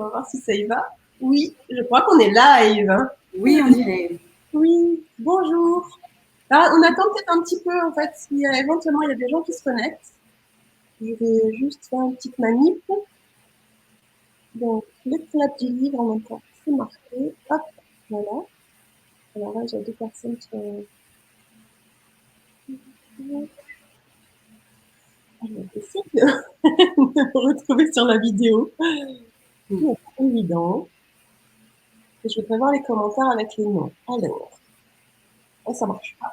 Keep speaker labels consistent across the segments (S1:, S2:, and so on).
S1: On va voir si ça y va. Oui, je crois qu'on est live. Hein.
S2: Oui, on dirait.
S1: Oui, bonjour. Ah, on attend peut-être un petit peu, en fait, si éventuellement il y a des gens qui se connectent. Je vais juste faire une petite manip. Donc, le clap du livre en même temps, c'est marqué. Hop, voilà. Alors là, j'ai deux personnes qui ont... Alors, j'essaie de me retrouver sur la vidéo. C'est pas évident. Et je voudrais voir les commentaires avec les noms. Alors, oh, ça marche pas.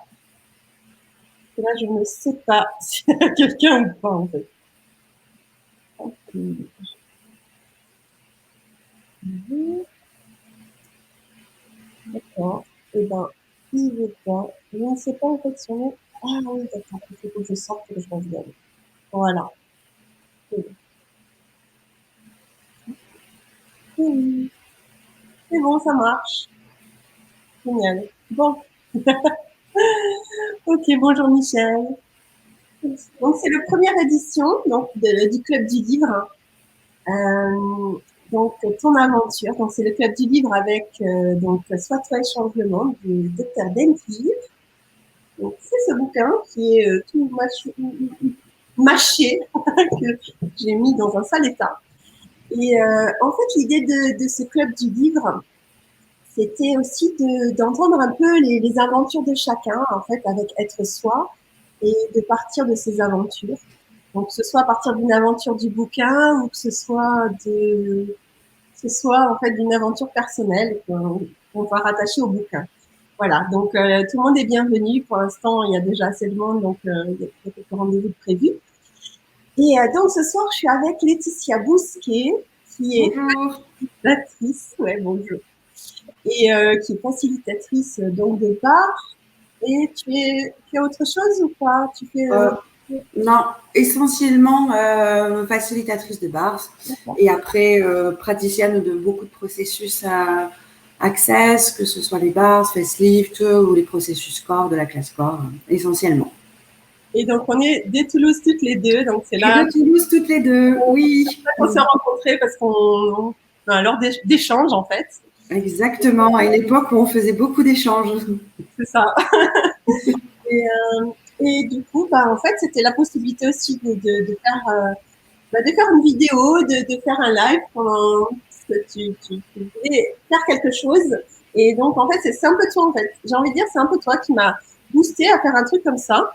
S1: Et là, je ne sais pas s'il y a quelqu'un ou pas, en fait. D'accord. Eh bien, il veut pas. Je ne sais pas, en fait, si on est... Ah oui, d'accord. Il faut que je sorte et que je revienne. Voilà. Oui. C'est bon, ça marche. Génial. Bon. Ok, bonjour Michel. Donc, c'est la première édition donc, du Club du Livre. Donc, ton aventure. Donc, c'est le Club du Livre avec donc, Soit toi et change le monde du Dr. Dan Cleave. Donc, c'est ce bouquin qui est tout mâché, que j'ai mis dans un sale état. Et en fait, l'idée de ce Club du Livre, c'était aussi d'entendre un peu les aventures de chacun, en fait, avec Être Soi, et de partir de ces aventures. Donc, que ce soit à partir d'une aventure du bouquin ou que ce soit en fait d'une aventure personnelle qu'on va rattacher au bouquin. Voilà, donc tout le monde est bienvenu. Pour l'instant, il y a déjà assez de monde, donc il y a quelques rendez-vous prévus. Et donc ce soir, je suis avec Laetitia Bousquet, qui est facilitatrice, ouais, bonjour, et qui est facilitatrice donc de bar. Et tu as autre chose ou pas? Tu fais
S2: Non, essentiellement facilitatrice de bar et après praticienne de beaucoup de processus à Access, que ce soit les bars, Facelift ou les processus corps de la classe corps, essentiellement.
S1: Et donc on est des Toulouse toutes les deux, donc c'est là.
S2: Et de Toulouse toutes les deux, oui.
S1: On s'est rencontrés parce qu'on lors d'échanges en fait.
S2: Exactement, à une époque où on faisait beaucoup d'échanges.
S1: C'est ça. Et du coup, bah, en fait, c'était la possibilité aussi de faire une vidéo, de faire un live pendant que tu voulais faire quelque chose. Et donc, en fait, c'est un peu toi, en fait. J'ai envie de dire, c'est un peu toi qui m'a boosté à faire un truc comme ça.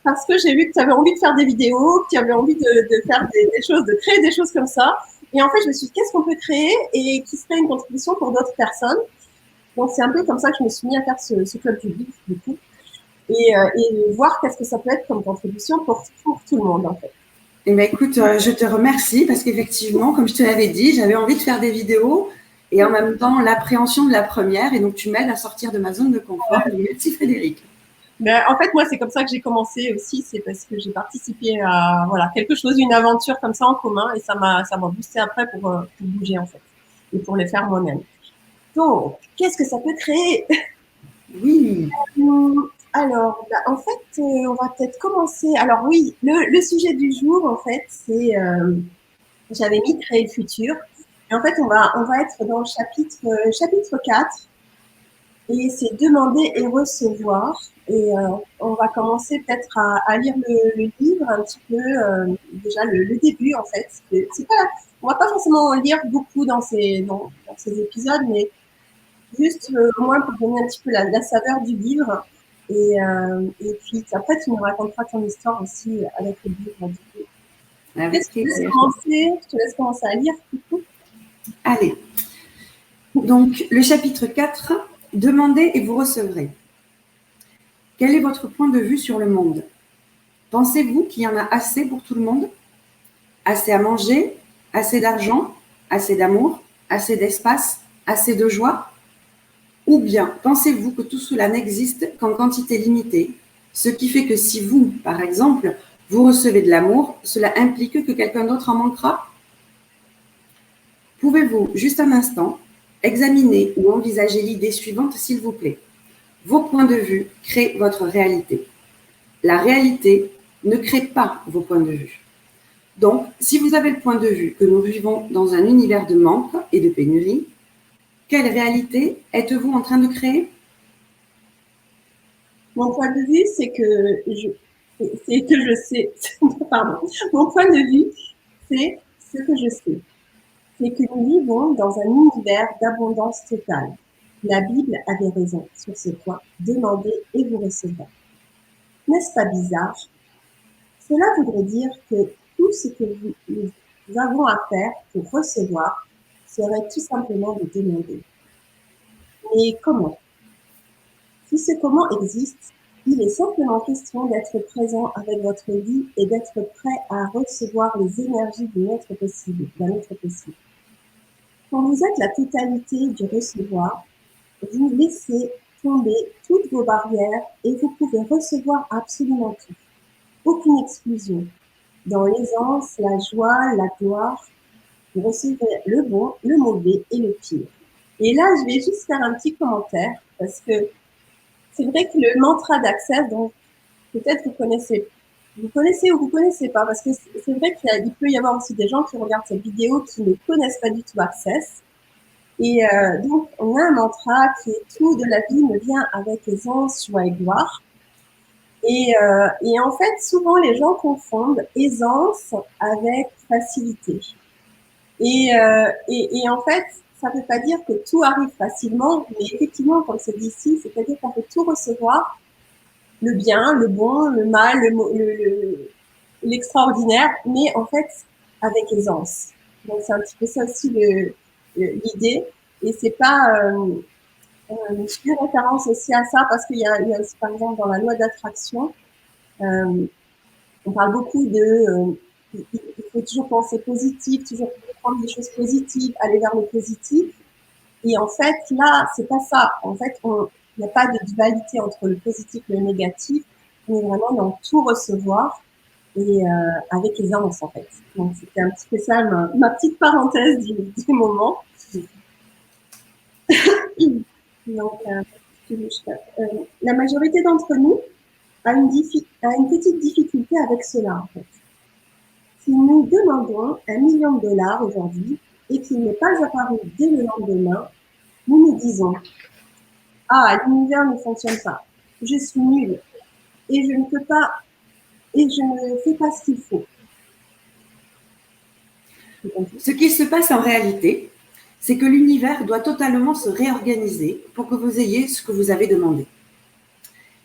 S1: Parce que j'ai vu que tu avais envie de faire des vidéos, que tu avais envie de faire des choses, de créer des choses comme ça. Et en fait, je me suis dit, qu'est-ce qu'on peut créer et qui serait une contribution pour d'autres personnes. Donc, c'est un peu comme ça que je me suis mis à faire ce club public, du coup. Et voir qu'est-ce que ça peut être comme contribution pour tout le monde, en fait.
S2: Eh bien, écoute, je te remercie parce qu'effectivement, comme je te l'avais dit, j'avais envie de faire des vidéos et en même temps l'appréhension de la première. Et donc, tu m'aides à sortir de ma zone de confort. Donc, merci Frédéric.
S1: Mais en fait, moi, c'est comme ça que j'ai commencé aussi. C'est parce que j'ai participé à quelque chose, une aventure comme ça en commun, et ça m'a boosté après pour bouger en fait et pour le faire moi-même. Donc, qu'est-ce que ça peut créer?
S2: Oui.
S1: Alors, en fait, on va peut-être commencer. Alors oui, le sujet du jour, en fait, c'est j'avais mis créer le futur. Et en fait, on va être dans le chapitre 4. Et c'est demander et recevoir. Et on va commencer peut-être à lire le livre un petit peu, déjà le début en fait. On va pas forcément lire beaucoup dans ces épisodes, mais juste au moins pour donner un petit peu la saveur du livre. Et puis après, tu nous raconteras ton histoire aussi avec le livre.
S2: Avec plaisir.
S1: Je te laisse commencer à lire du coup.
S2: Allez. Donc, le chapitre 4, demandez et vous recevrez. Quel est votre point de vue sur le monde? Pensez-vous qu'il y en a assez pour tout le monde? Assez à manger? Assez d'argent? Assez d'amour? Assez d'espace? Assez de joie? Ou bien pensez-vous que tout cela n'existe qu'en quantité limitée, ce qui fait que si vous, par exemple, vous recevez de l'amour, cela implique que quelqu'un d'autre en manquera? Pouvez-vous, juste un instant, examiner ou envisager l'idée suivante, s'il vous plaît. Vos points de vue créent votre réalité. La réalité ne crée pas vos points de vue. Donc, si vous avez le point de vue que nous vivons dans un univers de manque et de pénurie, quelle réalité êtes-vous en train de créer?
S1: Mon point de vue, c'est que je sais. Pardon. Mon point de vue, c'est ce que je sais. C'est que nous vivons dans un univers d'abondance totale. La Bible avait raison sur ce point. Demandez et vous recevrez. N'est-ce pas bizarre? Cela voudrait dire que tout ce que nous avons à faire pour recevoir serait tout simplement de demander. Mais comment? Si ce comment existe, il est simplement question d'être présent avec votre vie et d'être prêt à recevoir les énergies d'un autre possible. Quand vous êtes la totalité du recevoir, vous laissez tomber toutes vos barrières et vous pouvez recevoir absolument tout. Aucune exclusion. Dans l'aisance, la joie, la gloire, vous recevez le bon, le mauvais et le pire. Et là, je vais juste faire un petit commentaire parce que c'est vrai que le mantra d'Access, donc peut-être vous connaissez ou vous connaissez pas, parce que c'est vrai qu'il peut y avoir aussi des gens qui regardent cette vidéo qui ne connaissent pas du tout Access. Et donc, on a un mantra qui est tout de la vie me vient avec aisance, joie et gloire. Et en fait, souvent, les gens confondent aisance avec facilité. Et en fait, ça ne veut pas dire que tout arrive facilement, mais effectivement, comme c'est dit ici, c'est-à-dire qu'on peut tout recevoir, le bien, le bon, le mal, l'extraordinaire, mais en fait, avec aisance. Donc, c'est un petit peu ça aussi l'idée. Et c'est pas... je fais référence aussi à ça parce qu'il y a aussi, par exemple, dans la loi d'attraction, on parle beaucoup de... il faut toujours penser positif, toujours prendre des choses positives, aller vers le positif. Et en fait, là, c'est pas ça. En fait, il n'y a pas de dualité entre le positif et le négatif. On est vraiment dans tout recevoir et avec aisance, en fait. Donc, c'était un petit peu ça ma petite parenthèse du moment. Donc, la majorité d'entre nous a une petite difficulté avec cela, en fait. Si nous demandons $1 million aujourd'hui et qu'il n'est pas apparu dès le lendemain, nous nous disons « Ah, l'univers ne fonctionne pas. Je suis nulle et je ne peux pas et je ne fais pas ce qu'il faut. »
S2: Ce qui se passe en réalité, c'est que l'univers doit totalement se réorganiser pour que vous ayez ce que vous avez demandé.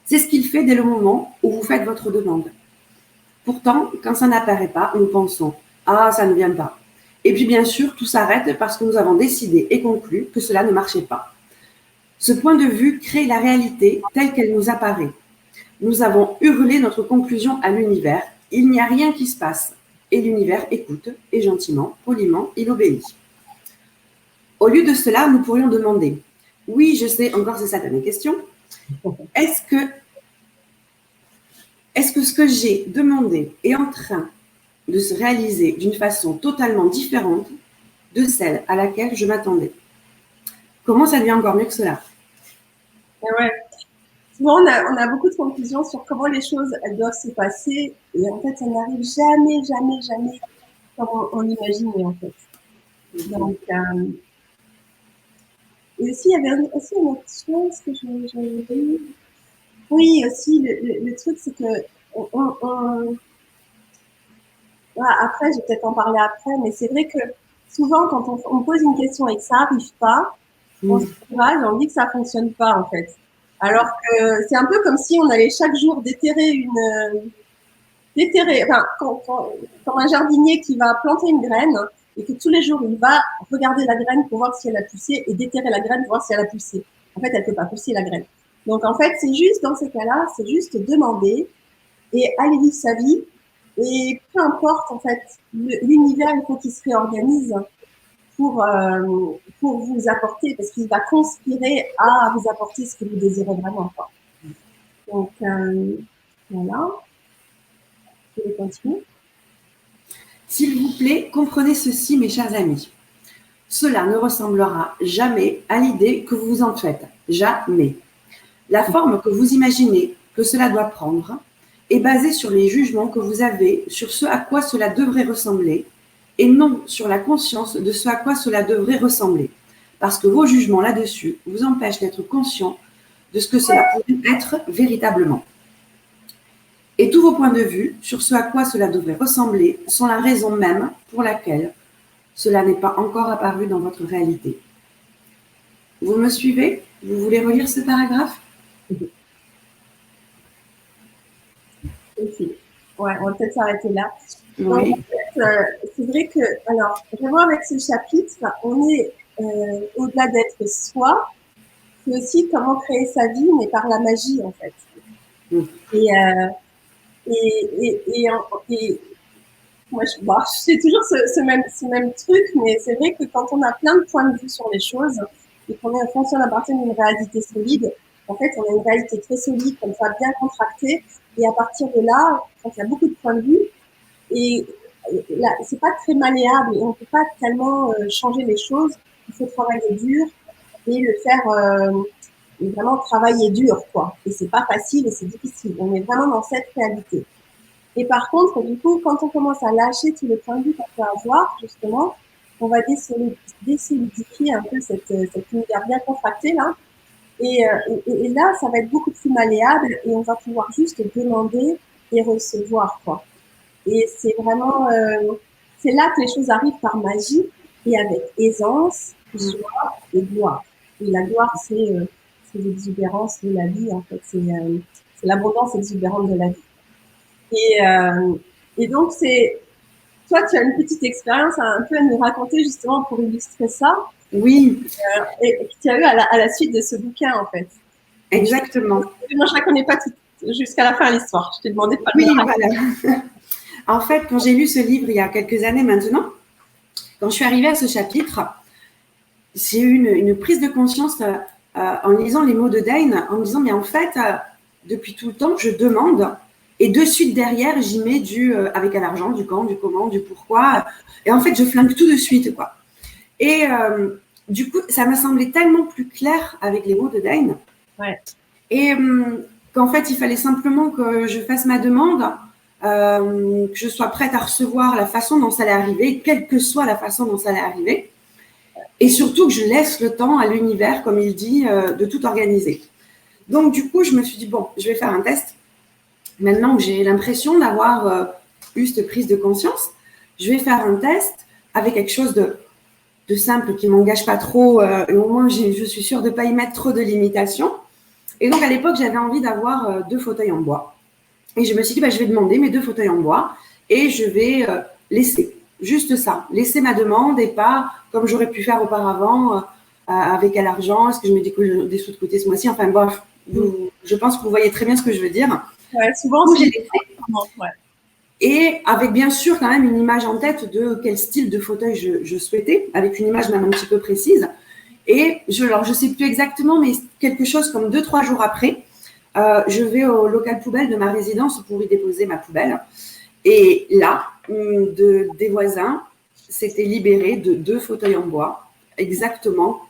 S2: C'est ce qu'il fait dès le moment où vous faites votre demande. Pourtant, quand ça n'apparaît pas, nous pensons « Ah, ça ne vient pas ». Et puis bien sûr, tout s'arrête parce que nous avons décidé et conclu que cela ne marchait pas. Ce point de vue crée la réalité telle qu'elle nous apparaît. Nous avons hurlé notre conclusion à l'univers. Il n'y a rien qui se passe. Et l'univers écoute, et gentiment, poliment, il obéit. Au lieu de cela, nous pourrions demander, oui, je sais, encore c'est ça ta question, est-ce que ce que j'ai demandé est en train de se réaliser d'une façon totalement différente de celle à laquelle je m'attendais? Comment ça devient encore mieux que cela?
S1: Ouais. Souvent, on a beaucoup de confusion sur comment les choses elles doivent se passer et en fait, ça n'arrive jamais, jamais, jamais comme on l'imaginait en fait. Donc, et aussi, il y avait aussi une autre chose que j'avais dit. Oui, aussi, le truc, c'est que voilà, après, je vais peut-être en parler après, mais c'est vrai que souvent, quand on pose une question et que ça n'arrive pas, on se courage, on dit que ça ne fonctionne pas, en fait. Alors que c'est un peu comme si on allait chaque jour déterrer enfin, comme un jardinier qui va planter une graine et que tous les jours, il va regarder la graine pour voir si elle a poussé et déterrer la graine pour voir si elle a poussé. En fait, elle ne peut pas pousser la graine. Donc, en fait, c'est juste, dans ces cas-là, c'est juste demander et aller vivre sa vie. Et peu importe, en fait, l'univers, il faut qu'il se réorganise pour vous apporter, parce qu'il va conspirer à vous apporter ce que vous désirez vraiment. Quoi. Donc, voilà. Je vais continuer.
S2: S'il vous plaît, comprenez ceci, mes chers amis. Cela ne ressemblera jamais à l'idée que vous vous en faites. Jamais. La forme que vous imaginez que cela doit prendre est basé sur les jugements que vous avez sur ce à quoi cela devrait ressembler et non sur la conscience de ce à quoi cela devrait ressembler. Parce que vos jugements là-dessus vous empêchent d'être conscient de ce que cela pourrait être véritablement. Et tous vos points de vue sur ce à quoi cela devrait ressembler sont la raison même pour laquelle cela n'est pas encore apparu dans votre réalité. Vous me suivez? Vous voulez relire ce paragraphe?
S1: Okay. Ouais, on va peut-être s'arrêter là.
S2: Oui.
S1: Donc, en fait, c'est vrai que, alors, vraiment avec ce chapitre, on est au-delà d'être soi, c'est aussi comment créer sa vie, mais par la magie, en fait. Et moi, je fais toujours ce même truc, mais c'est vrai que quand on a plein de points de vue sur les choses et qu'on fonctionne à partir d'une réalité solide, en fait, on a une réalité très solide, comme ça, bien contractée. Et à partir de là, quand il y a beaucoup de points de vue, et là, c'est pas très malléable et on peut pas tellement changer les choses. Il faut travailler dur et le faire vraiment travailler dur, quoi. Et c'est pas facile et c'est difficile. On est vraiment dans cette réalité. Et par contre, du coup, quand on commence à lâcher tous les points de vue qu'on peut avoir, justement, on va désolidifier un peu cet univers bien contracté là. Et là, ça va être beaucoup plus malléable et on va pouvoir juste demander et recevoir, quoi. Et c'est vraiment, c'est là que les choses arrivent par magie et avec aisance, joie et gloire. Et la gloire, c'est l'exubérance de la vie, en fait. C'est l'abondance exubérante de la vie. Et donc, toi, tu as une petite expérience un peu à nous raconter justement pour illustrer ça.
S2: Oui.
S1: Et que tu as eu à la suite de ce bouquin, en fait.
S2: Exactement.
S1: Moi, je ne la connais pas jusqu'à la fin de l'histoire. Je t'ai demandé de pas
S2: le voilà. En fait, quand j'ai lu ce livre il y a quelques années maintenant, quand je suis arrivée à ce chapitre, j'ai eu une prise de conscience en lisant les mots de Dane, en me disant, mais en fait, depuis tout le temps, je demande, et de suite derrière, j'y mets du avec à l'argent, du quand, du comment, du pourquoi, et en fait, je flingue tout de suite, quoi. Et du coup, ça m'a semblé tellement plus clair avec les mots de Dane.
S1: Ouais.
S2: Et qu'en fait, il fallait simplement que je fasse ma demande, que je sois prête à recevoir la façon dont ça allait arriver, quelle que soit la façon dont ça allait arriver. Et surtout que je laisse le temps à l'univers, comme il dit, de tout organiser. Donc, du coup, je me suis dit, bon, je vais faire un test. Maintenant que j'ai l'impression d'avoir eu cette prise de conscience, je vais faire un test avec quelque chose de simple qui ne m'engage pas trop. Et au moins, je suis sûre de ne pas y mettre trop de limitations. Et donc, à l'époque, j'avais envie d'avoir 2 fauteuils en bois. Et je me suis dit, je vais demander mes 2 fauteuils en bois et je vais laisser. Juste ça, laisser ma demande et pas comme j'aurais pu faire auparavant avec à l'argent, est-ce que je mets des sous de côté ce mois-ci, enfin bref, je pense que vous voyez très bien ce que je veux dire.
S1: Ouais, souvent,
S2: j'ai laissé. Ouais. Et avec bien sûr quand même une image en tête de quel style de fauteuil je souhaitais, avec une image même un petit peu précise. Et je ne sais plus exactement, mais quelque chose comme 2-3 jours après, je vais au local poubelle de ma résidence pour y déposer ma poubelle. Et là, des voisins s'étaient libérés de 2 fauteuils en bois, exactement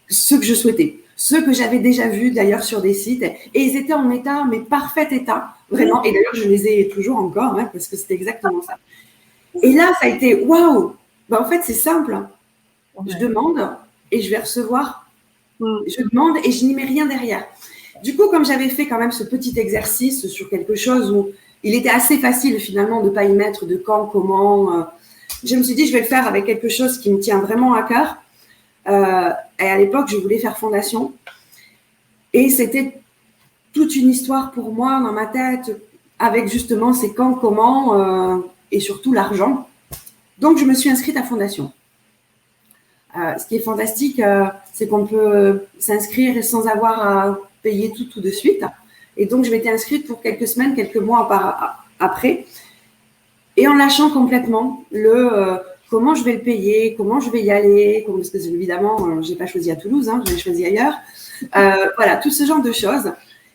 S2: ceux que je souhaitais, ceux que j'avais déjà vus d'ailleurs sur des sites. Et ils étaient en état, mais parfait état, vraiment. Et d'ailleurs, je les ai toujours encore, hein, parce que c'était exactement ça. Et là, ça a été waouh! En fait, c'est simple. Ouais. Je demande et je vais recevoir. Je demande et je n'y mets rien derrière. Du coup, comme j'avais fait quand même ce petit exercice sur quelque chose où il était assez facile finalement de ne pas y mettre de quand, comment, je me suis dit je vais le faire avec quelque chose qui me tient vraiment à cœur. Et à l'époque, je voulais faire fondation. Et c'était toute une histoire pour moi dans ma tête avec justement ces quand, comment et surtout l'argent. Donc, je me suis inscrite à fondation. Ce qui est fantastique, c'est qu'on peut s'inscrire sans avoir à payer tout de suite. Et donc, je m'étais inscrite pour quelques semaines, quelques mois après. Et en lâchant complètement comment je vais le payer, comment je vais y aller, parce que évidemment, je n'ai pas choisi à Toulouse, hein, j'ai choisi ailleurs. Voilà, tout ce genre de choses.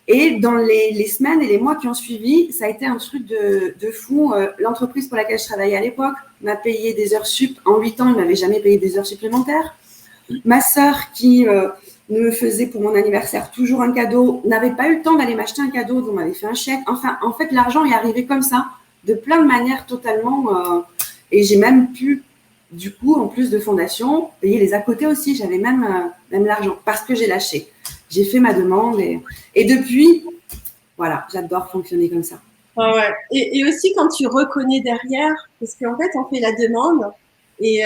S2: Et dans les semaines et les mois qui ont suivi, ça a été un truc de fou. L'entreprise pour laquelle je travaillais à l'époque m'a payé des heures sup. En 8 ans, ils ne m'avaient jamais payé des heures supplémentaires. Ma sœur qui me faisait pour mon anniversaire toujours un cadeau, n'avait pas eu le temps d'aller m'acheter un cadeau, donc m'avait fait un chèque. Enfin, en fait, l'argent est arrivé comme ça, de plein de manières totalement. Et j'ai même pu, du coup, en plus de fondation, payer les à côté aussi. J'avais même l'argent parce que j'ai lâché. J'ai fait ma demande et depuis, voilà, j'adore fonctionner comme ça.
S1: Ouais. Et aussi quand tu reconnais derrière, parce qu'en fait, on fait la demande et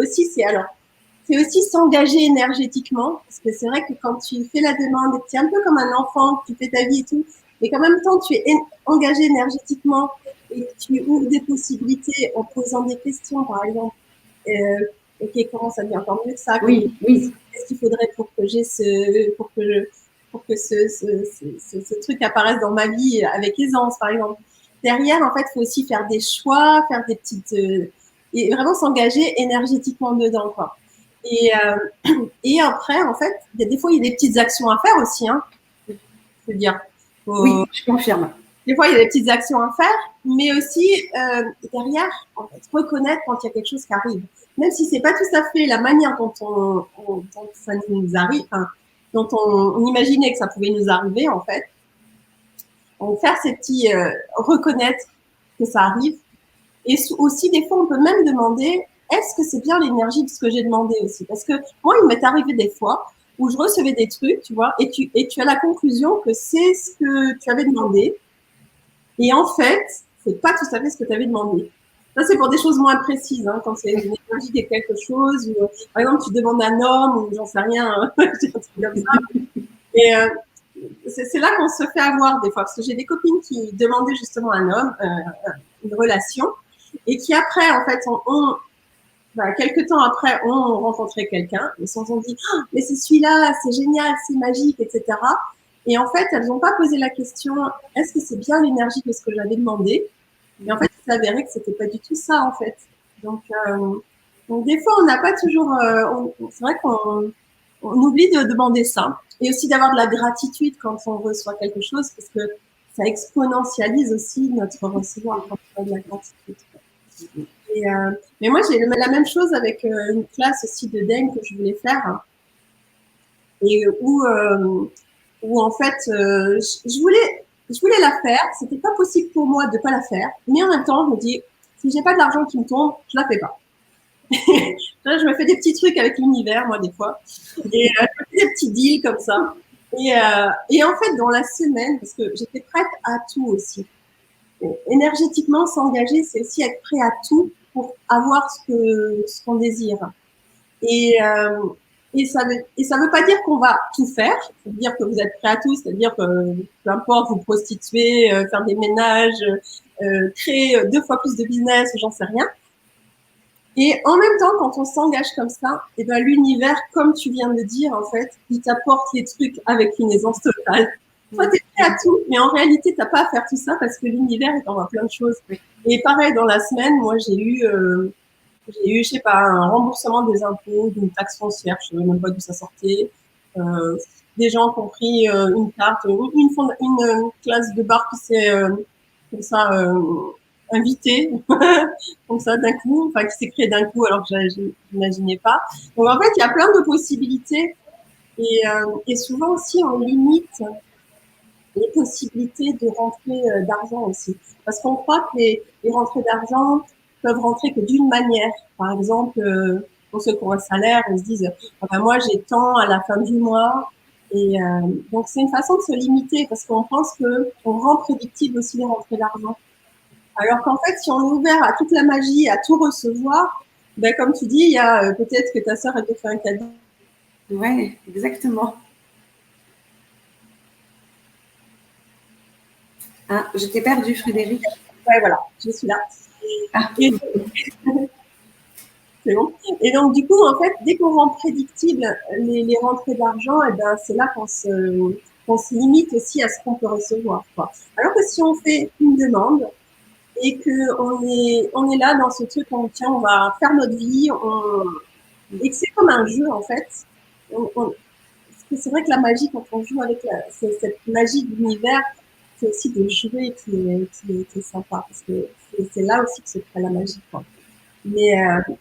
S1: aussi, c'est aussi s'engager énergétiquement, parce que c'est vrai que quand tu fais la demande et que tu es un peu comme un enfant, que tu fais ta vie et tout, mais qu'en même temps, tu es engagé énergétiquement et que tu ouvres des possibilités en posant des questions, par exemple. Ok, comment ça devient encore mieux que ça?
S2: Oui, oui.
S1: Qu'est-ce qu'il faudrait pour que j'ai pour que ce truc apparaisse dans ma vie avec aisance, par exemple. Derrière, en fait, il faut aussi faire des choix, faire des petites et vraiment s'engager énergétiquement dedans, quoi. Et après, en fait, des fois, il y a des petites actions à faire aussi, hein. Je veux dire.
S2: Oui, je confirme.
S1: Des fois, il y a des petites actions à faire, mais aussi derrière, en fait, reconnaître quand il y a quelque chose qui arrive. Même si c'est pas tout à fait la manière dont dont ça nous arrive, enfin, dont on imaginait que ça pouvait nous arriver, en fait. Donc, faire ces petits reconnaître que ça arrive. Et aussi, des fois, on peut même demander est-ce que c'est bien l'énergie de ce que j'ai demandé aussi? Parce que moi, il m'est arrivé des fois où je recevais des trucs, tu vois, et tu as la conclusion que c'est ce que tu avais demandé. Et en fait, c'est pas tout à fait ce que tu avais demandé. Ça, c'est pour des choses moins précises, hein, quand c'est une énergie de quelque chose, ou par exemple, tu demandes un homme, ou j'en sais rien, un truc comme ça. Et c'est là qu'on se fait avoir des fois, parce que j'ai des copines qui demandaient justement un homme, une relation, et qui après, en fait, quelques temps après, ont rencontré quelqu'un, et se sont dit, oh, mais c'est celui-là, c'est génial, c'est magique, etc. Et en fait, elles n'ont pas posé la question, est-ce que c'est bien l'énergie de ce que j'avais demandé? Et en fait, il s'est avéré que c'était pas du tout ça, en fait. Donc, donc des fois, on n'a pas toujours, c'est vrai on oublie de demander ça. Et aussi d'avoir de la gratitude quand on reçoit quelque chose, parce que ça exponentialise aussi notre recevoir quand on a de la gratitude. Et, mais moi, j'ai la même chose avec une classe aussi de Deng que je voulais faire. Et où en fait, je voulais la faire. C'était pas possible pour moi de pas la faire. Mais en même temps, je me dis, si j'ai pas de l'argent qui me tombe, je la fais pas. Là, je me fais des petits trucs avec l'univers, moi, des fois. Et je me fais des petits deals comme ça. Et en fait, dans la semaine, parce que j'étais prête à tout aussi. Énergétiquement, s'engager, c'est aussi être prêt à tout pour avoir ce qu'on désire. Et, ça veut pas dire qu'on va tout faire. Ça veut dire que vous êtes prêt à tout. C'est-à-dire que peu importe, vous prostituer, faire des ménages, créer 2 fois plus de business, j'en sais rien. Et en même temps, quand on s'engage comme ça, et ben l'univers, comme tu viens de le dire, en fait, il t'apporte les trucs avec une aisance totale. Toi, t'es prêt à tout, mais en réalité, t'as pas à faire tout ça parce que l'univers, il t'envoie plein de choses. Et pareil, dans la semaine, moi, j'ai eu, je sais pas, un remboursement des impôts, d'une taxe foncière, je savais même pas d'où ça sortait. Des gens qui ont pris une carte, une classe de bar qui s'est comme ça invitée, comme ça d'un coup, enfin qui s'est créée d'un coup alors que j'imaginais pas. Donc en fait, il y a plein de possibilités et souvent aussi on limite les possibilités de rentrée d'argent aussi, parce qu'on croit que les rentrées d'argent peuvent rentrer que d'une manière. Par exemple, pour ceux qui ont un salaire, ils se disent ah ben moi j'ai tant à la fin du mois. Et donc c'est une façon de se limiter parce qu'on pense que on rend prédictible aussi les rentrées d'argent. Alors qu'en fait, si on est ouvert à toute la magie, à tout recevoir, ben comme tu dis, il y a peut-être que ta sœur elle te fait un cadeau.
S2: Ouais, exactement. Ah, je t'ai perdu, Frédéric.
S1: Ouais, voilà, je suis là.
S2: Ah.
S1: Et, c'est bon. Et donc, du coup, en fait, dès qu'on rend prédictible les rentrées d'argent, et ben, c'est là qu'on se limite aussi à ce qu'on peut recevoir, quoi. Alors que si on fait une demande et on est là dans ce truc, tiens, on va faire notre vie, et que c'est comme un jeu, en fait. C'est vrai que la magie, quand on joue avec cette magie de l'univers, c'est aussi de jouer qui est sympa, parce que c'est là aussi que se crée la magie, quoi. Et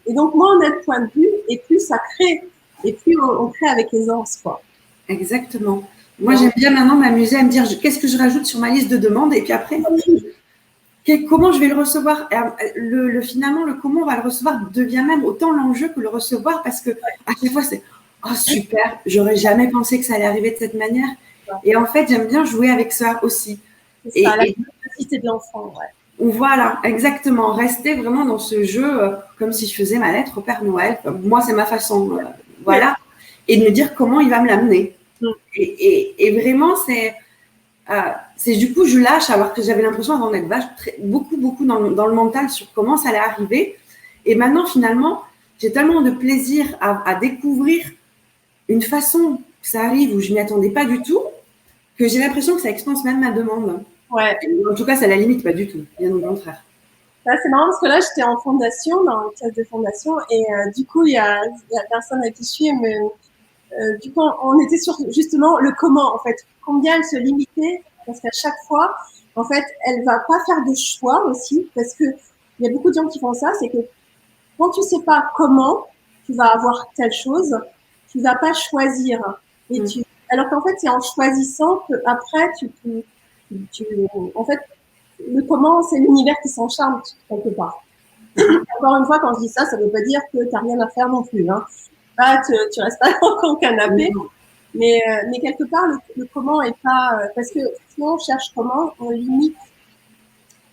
S1: donc, moins on a de points de vue, et plus ça crée et plus on crée avec aisance, quoi.
S2: Exactement. Moi, j'aime bien maintenant m'amuser à me dire qu'est-ce que je rajoute sur ma liste de demandes et puis après, comment je vais le recevoir. Finalement, le comment on va le recevoir devient même autant l'enjeu que le recevoir parce que à chaque fois, c'est oh super, j'aurais jamais pensé que ça allait arriver de cette manière. Et en fait, j'aime bien jouer avec ça aussi.
S1: C'est ça, la capacité de l'enfant, ouais.
S2: Voilà, exactement. Rester vraiment dans ce jeu comme si je faisais ma lettre au Père Noël. Moi, c'est ma façon. Voilà. Et de me dire comment il va me l'amener. Et vraiment, c'est du coup, je lâche, alors que j'avais l'impression avant d'être beaucoup dans le mental sur comment ça allait arriver. Et maintenant, finalement, j'ai tellement de plaisir à découvrir une façon que ça arrive où je n'y attendais pas du tout, que j'ai l'impression que ça expanse même ma demande.
S1: Ouais.
S2: En tout cas, ça la limite pas du tout, bien au contraire.
S1: Là, c'est marrant parce que là, j'étais en fondation, dans une classe de fondation, et du coup, il y a personne à qui je suis, mais du coup, on était sur justement le comment, en fait. Combien elle se limitait, parce qu'à chaque fois, en fait, elle va pas faire de choix aussi, parce que il y a beaucoup de gens qui font ça, c'est que quand tu sais pas comment tu vas avoir telle chose, tu vas pas choisir. Et alors qu'en fait, c'est en choisissant que après, en fait, le comment, c'est l'univers qui s'en charme quelque part. Encore une fois, quand je dis ça, ça veut pas dire que tu n'as rien à faire non plus. Hein. Là, tu restes pas dans ton canapé. Mais quelque part, le comment est pas... parce que si on cherche comment, on limite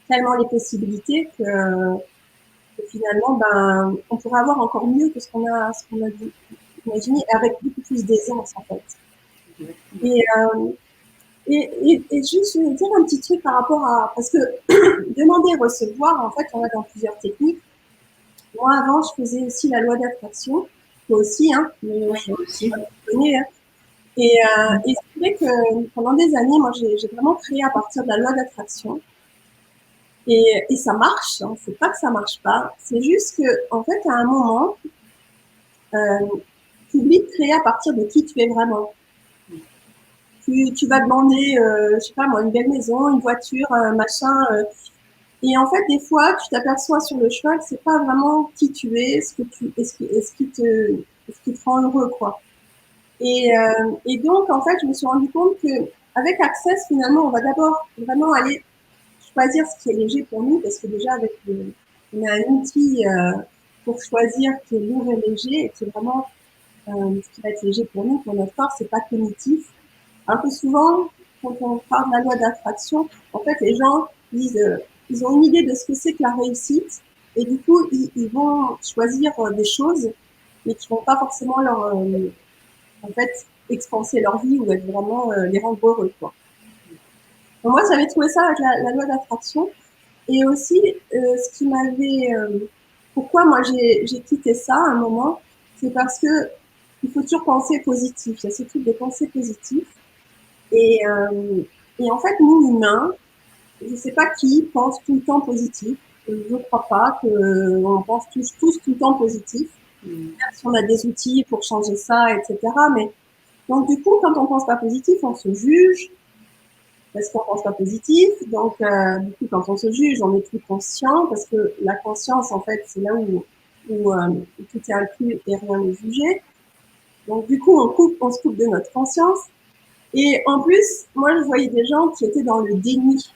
S1: tellement les possibilités que finalement, ben, on pourrait avoir encore mieux que ce qu'on a imaginé, avec beaucoup plus d'aisance, en fait. Et juste, je vais dire un petit truc par rapport à... Parce que demander, recevoir, en fait, on va dans plusieurs techniques. Moi, avant, je faisais aussi la loi d'attraction. Toi aussi, hein. Mais aussi. Hein. Et c'est vrai que pendant des années, moi, j'ai vraiment créé à partir de la loi d'attraction. Et ça marche. Hein. C'est pas que ça marche pas. C'est juste que, en fait, à un moment, tu oublies de créer à partir de qui tu es vraiment. Tu vas demander, je sais pas moi, une belle maison, une voiture, machin. Et en fait, des fois, tu t'aperçois sur le chemin que c'est pas vraiment qui tu es, ce qui te rend heureux, quoi. Et donc, en fait, je me suis rendu compte que avec Access, finalement, on va d'abord vraiment aller choisir ce qui est léger pour nous, parce que déjà, on a un outil pour choisir qui est lourd et léger, et qui est vraiment ce qui va être léger pour nous, pour notre corps, c'est pas cognitif. Alors que souvent, quand on parle de la loi d'attraction, en fait, les gens disent, ils ont une idée de ce que c'est que la réussite, et du coup, ils vont choisir des choses, mais qui vont pas forcément en fait, expanser leur vie ou être vraiment les rendre heureux, quoi. Donc moi, j'avais trouvé ça avec la loi d'attraction, et aussi ce qui m'avait, pourquoi moi j'ai quitté ça à un moment, c'est parce que il faut toujours penser positif. Il y a ce truc de penser positif. Et en fait, nous, humains, je ne sais pas qui pense tout le temps positif. Je ne crois pas qu'on pense tous tout le temps positif. Même si on a des outils pour changer ça, etc. Mais donc, du coup, quand on pense pas positif, on se juge parce qu'on pense pas positif. Donc, du coup, quand on se juge, on est plus conscient parce que la conscience, en fait, c'est là où tout est inclus et rien n'est jugé. Donc, du coup, on se coupe de notre conscience. Et en plus, moi, je voyais des gens qui étaient dans le déni.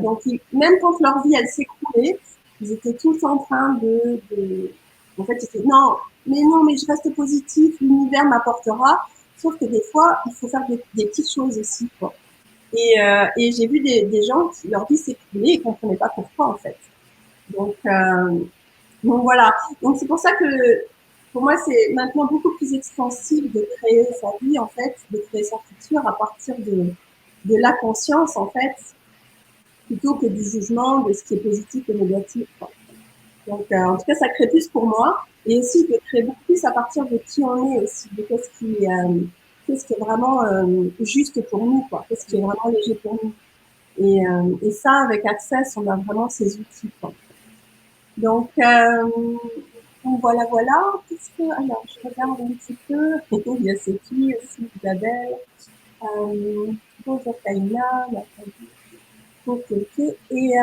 S1: Donc, même quand leur vie, elle s'écroulait, ils étaient tous en train en fait, ils étaient, non, mais je reste positif, l'univers m'apportera. Sauf que des fois, il faut faire des petites choses aussi, quoi. Et j'ai vu des gens qui leur vie s'écroulait et ne comprenaient pas pourquoi, en fait. Donc voilà. Donc, c'est pour ça que, pour moi, c'est maintenant beaucoup plus expansif de créer sa vie, en fait, de créer sa future à partir de la conscience, en fait, plutôt que du jugement de ce qui est positif et négatif, quoi. Donc, en tout cas, ça crée plus pour moi. Et aussi de créer beaucoup plus à partir de qui on est aussi, de qu'est-ce qui est vraiment juste pour nous, quoi. Qu'est-ce qui est vraiment léger pour nous. Et ça, avec Access, on a vraiment ces outils, quoi. Donc voilà. Alors, je regarde un petit peu. Il y a Sophie aussi, Isabelle. Bonjour Kaina. Ok. Et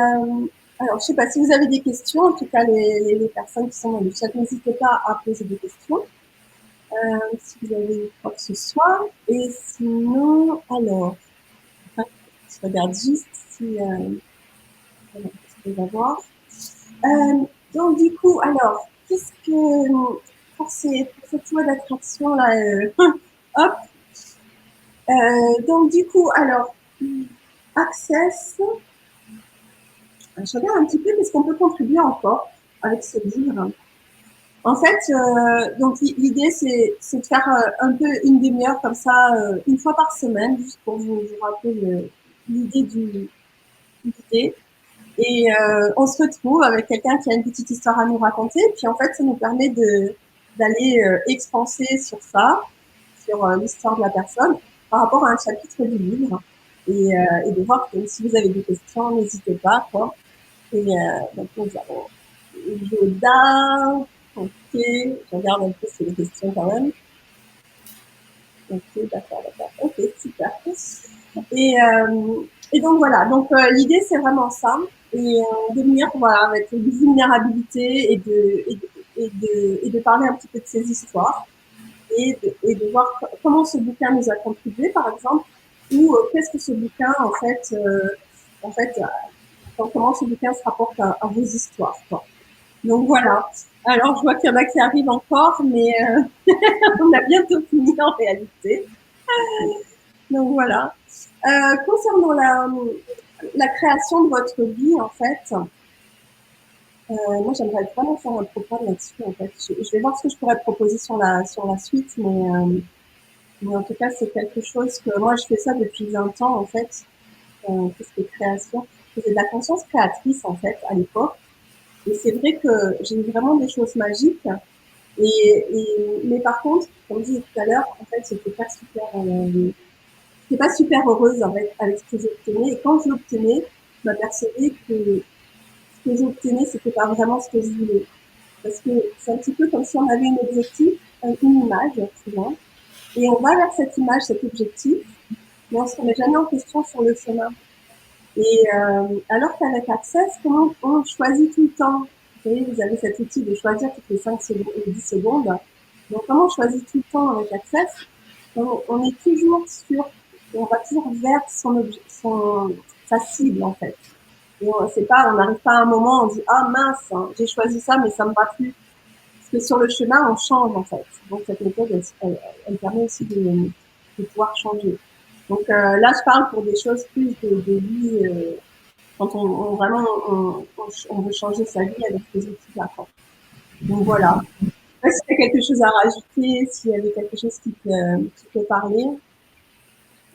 S1: alors, je sais pas si vous avez des questions. En tout cas, les personnes qui sont dans le chat, n'hésitez pas à poser des questions. si vous avez quoi que ce soit. Et sinon, alors, je regarde juste si je vais voir. Donc, du coup, alors, qu'est-ce que pour cette loi d'attraction là, hop. Donc, du coup, alors, Access. Je regarde un petit peu qu'est-ce qu'on peut contribuer encore avec ce livre. En fait, donc l'idée c'est de faire un peu une demi-heure comme ça, une fois par semaine, juste pour vous rappeler l'idée du l'idée. Et on se retrouve avec quelqu'un qui a une petite histoire à nous raconter. Puis en fait, ça nous permet d'aller expanser sur ça, sur l'histoire de la personne, par rapport à un chapitre du livre. Et de voir que si vous avez des questions, n'hésitez pas, quoi. Et donc nous avons Yoda. Ok, je regarde un peu sur les questions quand même. Ok, d'accord. Ok, super. Et donc voilà, donc l'idée c'est vraiment ça. Et de venir voilà, avec une vulnérabilité et de parler un petit peu de ces histoires et de voir comment ce bouquin nous a contribué, par exemple, ou qu'est-ce que ce bouquin, en fait comment ce bouquin se rapporte à vos histoires, quoi. Donc voilà. Alors je vois qu'il y en a qui arrivent encore, mais on a bientôt fini en réalité. Donc voilà. Concernant la création de votre vie, en fait, moi j'aimerais vraiment faire un programme là-dessus. En fait, je vais voir ce que je pourrais proposer sur la suite, mais en tout cas c'est quelque chose que moi je fais ça depuis 20 ans en fait. Tout ce qui est création, je faisais de la conscience créatrice en fait à l'époque. Et c'est vrai que j'ai eu vraiment des choses magiques. Mais par contre, comme je disais tout à l'heure, en fait, j'étais pas super heureuse avec ce que j'obtenais. Et quand je l'obtenais, je m'apercevais que ce que j'obtenais, c'était pas vraiment ce que je voulais. Parce que c'est un petit peu comme si on avait un objectif, une image, souvent. Et on va vers cette image, cet objectif, mais on se remet jamais en question sur le chemin. Et alors qu'avec Access, comment on choisit tout le temps? Vous savez, vous avez cet outil de choisir toutes les 5 secondes et 10 secondes. Donc, comment on choisit tout le temps avec Access? On est toujours on va toujours vers sa cible, en fait. Et on n'arrive pas à un moment, on dit, ah mince, hein, j'ai choisi ça, mais ça me va plus. Parce que sur le chemin, on change, en fait. Donc, cette méthode, elle permet aussi de pouvoir changer. Donc, là, je parle pour des choses plus de vie, quand vraiment on veut changer sa vie avec ces outils-là. Donc voilà. Je sais pas si tu as quelque chose à rajouter, s'il y avait quelque chose qui peut parler.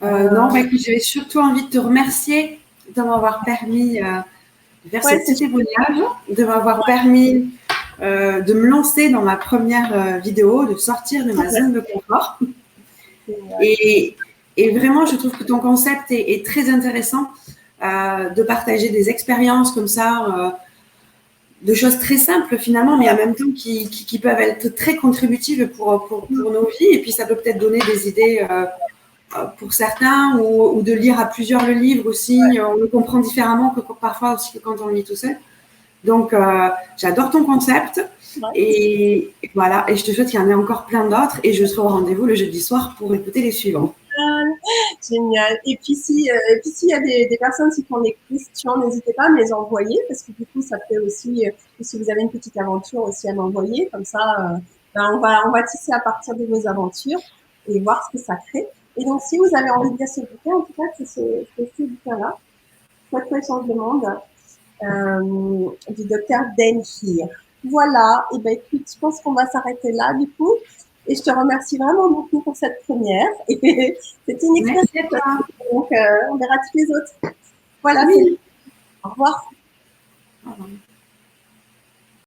S2: Non, bah, écoute, j'avais surtout envie de te remercier de m'avoir permis de faire ce petit témoignage, de m'avoir permis de me lancer dans ma première vidéo, de sortir de ma zone de confort. Et vraiment, je trouve que ton concept est très intéressant de partager des expériences comme ça, de choses très simples finalement, mais en même temps qui peuvent être très contributives pour nos vies. Et puis, ça peut peut-être donner des idées pour certains ou de lire à plusieurs le livre aussi. On le comprend différemment que parfois aussi que quand on le lit tout seul. Donc, j'adore ton concept. Et voilà, et je te souhaite qu'il y en ait encore plein d'autres. Et je serai au rendez-vous le jeudi soir pour écouter les suivants.
S1: Génial. Et puis, s'il y a des personnes qui ont des questions, n'hésitez pas à me les envoyer parce que du coup, ça fait aussi, si vous avez une petite aventure aussi à m'envoyer, comme ça, on va tisser à partir de vos aventures et voir ce que ça crée. Et donc, si vous avez envie de lire ce bouquin, en tout cas, c'est ce bouquin-là, Quoi change le monde, du docteur Dan Heer. Voilà. Et ben, écoute, je pense qu'on va s'arrêter là, du coup. Et je te remercie vraiment beaucoup pour cette première. Et c'était une expérience. Donc, on verra toutes les autres. Voilà. Oui. Au revoir.